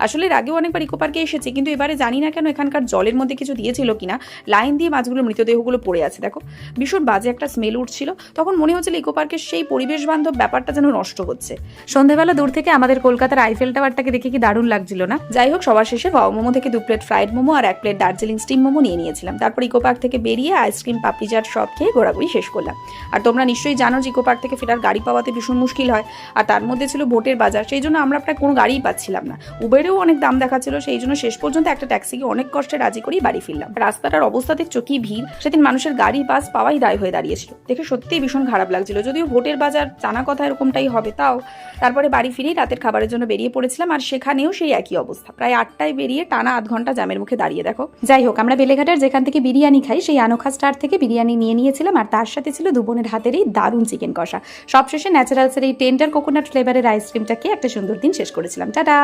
আসলে এর আগেও অনেকবার ইকো পার্কে এসেছি, কিন্তু এবারে জানি না কেন এখানকার জলের মধ্যে কিছু দিয়েছিল কিনা, লাইন দিয়ে মাছগুলোর মৃতদেহগুলো পড়ে আছে। দেখো ভীষণ বাজে একটা স্মেল উঠছিল। তখন মনে হচ্ছিল ইকো পার্কের সেই পরিবেশ বান্ধব ব্যাপারটা যেন নষ্ট হচ্ছে। সন্ধ্যেবেলা দূর থেকে আমাদের কলকাতার আইফেল টাওয়ারটাকে দেখে কি দারুণ লাগছিল না? যাই হোক, সবার শেষে ভাও মোমো থেকে 2 প্লেট ফ্রাইড মোমো আর 1 প্লেট দার্জিলিং স্টিম মোমো নিয়ে নিয়েছিলাম। তারপর ইকো পার্ক থেকে বেরিয়ে আইসক্রিম, পাপড়ি চাট সব খেয়ে ঘোরাঘুরি শেষ করলাম। আর তোমরা নিশ্চয়ই জানো যে ইকো পার্ক থেকে ফেরার গাড়ি পাওয়াতে ভীষণ মুশকিল হয়, আর তার মধ্যে ছিল ভোটের বাজার। সেই জন্য আমরা প্রায় কোনো গাড়িই পাচ্ছিলাম না। উবেরেও অনেক দাম দেখাচ্ছিল, সেই জন্য শেষ পর্যন্ত একটা ট্যাক্সিকে অনেক কষ্টে রাজি করেই বাড়ি ফিরলাম। রাস্তাটার অবস্থা দেখছো কি ভিড়! সেদিন মানুষের গাড়ি বাস পাওয়াই দায় হয়ে দাঁড়িয়েছিল। দেখে সত্যিই ভীষণ খারাপ লাগছিল। যদিও ভোটের বাজার জানা কথা এরকমটাই হবে, তাও তারপরে বাড়ি ফিরেই রাতের খাবারের জন্য বেরিয়ে পড়েছিলাম, আর সেখানেও সেই একই অবস্থা। প্রায় 8টায় বেরিয়ে টানা 8 ঘন্টা জ্যামের মুখে দাঁড়িয়ে। দেখো, যাই হোক, আমরা বেলেঘাটের যেখান থেকে বিরিয়ানি খাই সেই আনোখা স্টার থেকে বিরিয়ানি নিয়ে নিয়েছিলাম, আর তার সাথে ছিল 2 বোনের হাতের এই দারুণ চিকেন কষা। সবশেষে ন্যাচারালসের এই টেন্ডার কোকোনাট ফ্লেভারের আইসক্রিমটা খেয়ে একটা সুন্দর দিন শেষ করেছিলাম। টাটা।